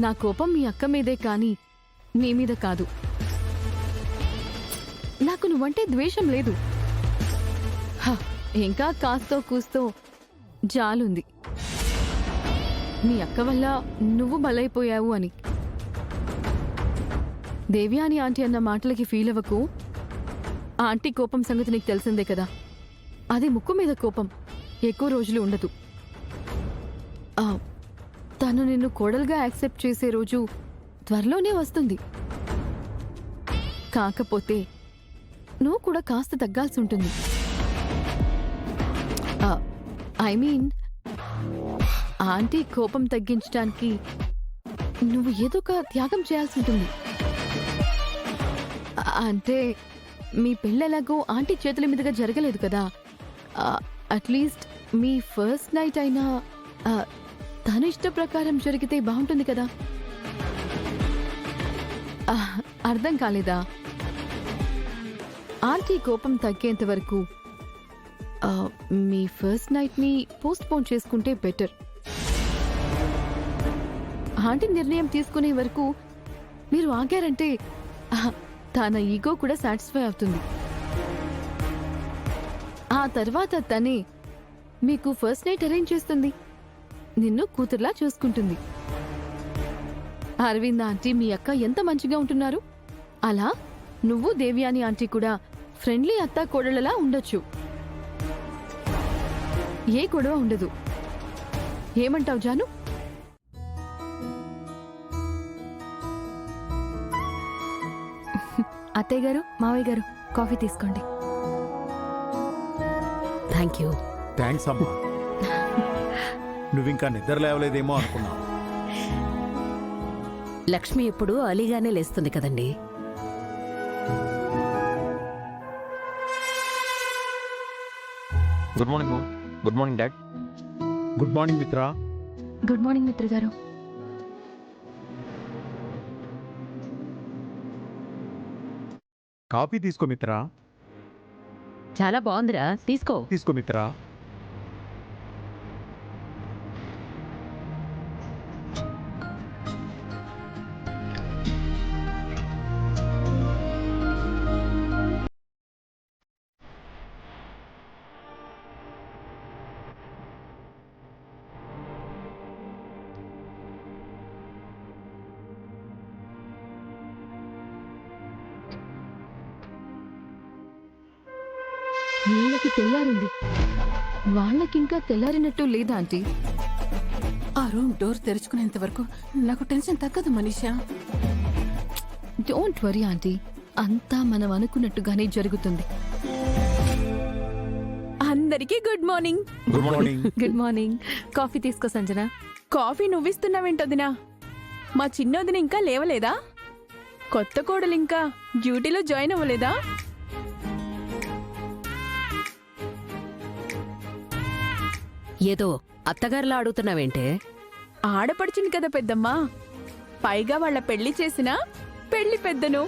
నా కోపం మీ అక్క మీదే కానీ నీ మీద కాదు. నాకు నువ్వంటే ద్వేషం లేదు. ఇంకా కాస్తో కూస్తో జాలుంది మీ అక్క వల్ల నువ్వు బలైపోయావు అని. దేవ్యాని ఆంటీ అన్న మాటలకి ఫీల్ అవ్వకు. ఆంటీ కోపం సంగతి నీకు తెలిసిందే కదా. అది ముక్కు మీద కోపం, ఎక్కువ రోజులు ఉండదు. తను నిన్ను కోడలుగా యాక్సెప్ట్ చేసే రోజు త్వరలోనే వస్తుంది. కాకపోతే నువ్వు కూడా కాస్త తగ్గాల్సి ఉంటుంది. ఐ మీన్ ఆంటీ కోపం తగ్గించడానికి నువ్వు ఏదో ఒక త్యాగం చేయాల్సి ఉంటుంది. అంటే మీ పెళ్ళెలాగో ఆంటీ చేతుల మీదుగా జరగలేదు కదా. అట్లీస్ట్ మీ ఫస్ట్ నైట్ అయినా తన ఇష్ట ప్రకారం జరిగితే బాగుంటుంది కదా. అర్థం కాలేదా? ఆంటీ కోపం తగ్గేంత వరకు మీ ఫస్ట్ నైట్ ని పోస్ట్ పోన్ చేసుకుంటే బెటర్. ఆంటీ నిర్ణయం తీసుకునే వరకు మీరు ఆగారంటే తన ఈగో కూడా సాటిస్ఫై అవుతుంది. ఆ తర్వాత తనే మీకు ఫస్ట్ నైట్ అరేంజ్ చేస్తుంది, నిన్ను కూతుర్లా చూసుకుంటుంది. అరవింద్ ఆంటీ మీ అక్క ఎంత మంచిగా ఉంటున్నారు, అలా నువ్వు దేవ్యాని ఆంటీ కూడా ఫ్రెండ్లీ అత్తా కోడళ్ళలా ఉండొచ్చు. ఏ గొడవ ఉండదు. ఏమంటావు జాను? అత్తయ్య గారు, మావయ్య గారు, కాఫీ తీసుకోండి. Thank you. థ్యాంక్స్ అమ్మా. నువ్వింకా నిద్ర లేవలేదేమో అనుకున్నావు. లక్ష్మి ఎప్పుడు అలీగానే లేస్తుంది కదండి. Good morning. Good morning dad. Good morning Mitra. Good morning మిత్ర గారు. కాఫీ తీసుకో మిత్రా. చాలా బాగుందిరా, తీసుకో. తీసుకో మిత్రా. వీళ్ళకి తెల్లారింది, వాళ్ళకింకా తెల్లారినట్టు లేదా ఆంటీ? ఆ రూమ్ డోర్ తెరుచుకునేంత వరకు నాకు టెన్షన్ తగ్గదు మనీషా. డోంట్ వరీ ఆంటీ, అంతా మనం అనుకున్నట్టుగానే జరుగుతుంది. అందరికీ good morning. Good morning. Good morning. Coffee తీసుకో సంజన. కాఫీ నువ్విస్తున్నావేంటొదినా? మా చిన్నోదిన ఇంకా లేవలేదా? కొత్త కోడలు ఇంకా డ్యూటీలో జాయిన్ అవ్వలేదా? ఏదో అత్తగారిలా అడుగుతున్నావేంటే? ఆడపడుచుని కదా పెద్దమ్మా, పైగా వాళ్ళ పెళ్లి చేసినా పెళ్లి పెద్దను.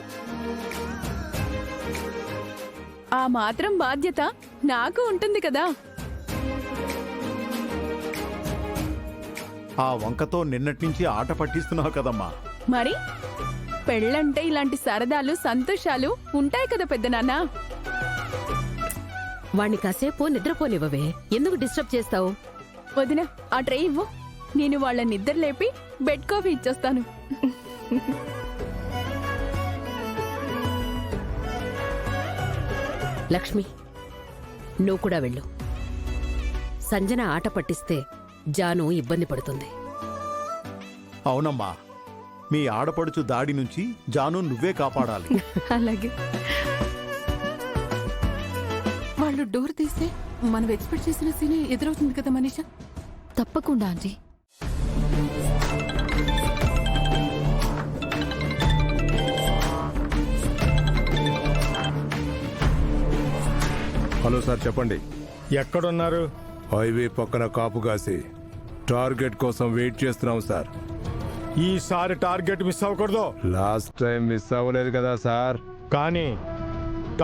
ఆ మాత్రం బాధ్యత నాకు ఉంటుంది కదా. ఆ వంకతో నిన్నటి నుంచి ఆట పట్టిస్తున్నావు కదమ్మా. మరి పెళ్ళంటే ఇలాంటి సరదాలు సంతోషాలు ఉంటాయి కదా పెద్ద నాన్న. వాణ్ణి కాసేపు నిద్రపోనివ్వవే, ఎందుకు డిస్టర్బ్ చేస్తావు? వదిన, ఆ ట్రే ఇవ్వు, నేను వాళ్ళ నిద్ర లేపి బెడ్ కాఫీ ఇచ్చేస్తాను. లక్ష్మి, నువ్వు కూడా వెళ్ళు. సంజన ఆట పట్టిస్తే జాను ఇబ్బంది పడుతుంది. అవునమ్మా, మీ ఆడపడుచు దాడి నుంచి జాను నువ్వే కాపాడాలి. అలాగే. వాళ్ళు డోర్ తీస్తే మనం ఎక్స్పెక్ట్ చేసిన సీన్ ఎదురవుతుంది కదా మనీషా. తప్పకుండా ఆంటీ. హలో సార్, చెప్పండి. ఎక్కడున్నారు? హైవే పక్కన కాపు కాసి టార్గెట్ కోసం వెయిట్ చేస్తున్నాం సార్. ఈసారి టార్గెట్ మిస్ అవ్వకూడదు. లాస్ట్ టైం మిస్ అవ్వలేదు కదా సార్. కానీ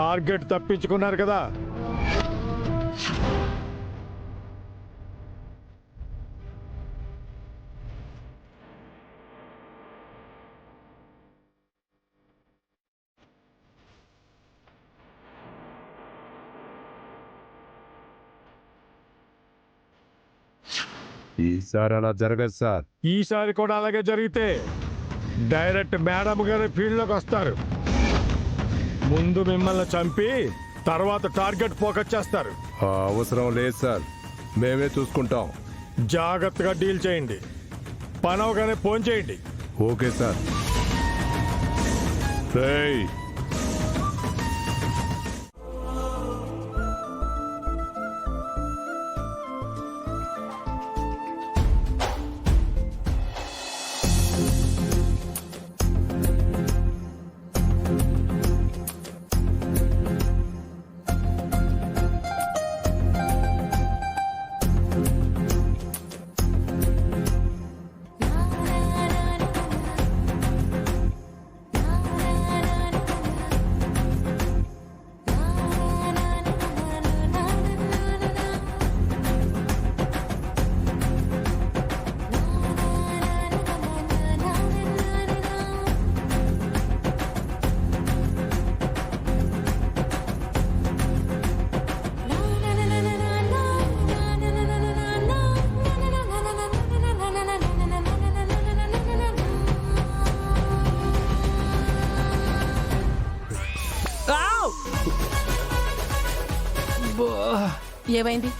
టార్గెట్ తప్పించుకున్నారు కదా. ఈసారి అలా జరగదు సార్. ఈసారి కూడా అలాగే జరిగితే డైరెక్ట్ మేడం గారి ఫీల్డ్లోకి వస్తారు. ముందు మిమ్మల్ని చంపి తర్వాత టార్గెట్ ఫోకస్ చేస్తారు. ఆ అవసరం లేదు సార్, మేమే చూసుకుంటాం. జాగ్రత్తగా డీల్ చేయండి. పని అవగానే ఫోన్ చేయండి. Okay sir. రేయ్, ఏమైంది?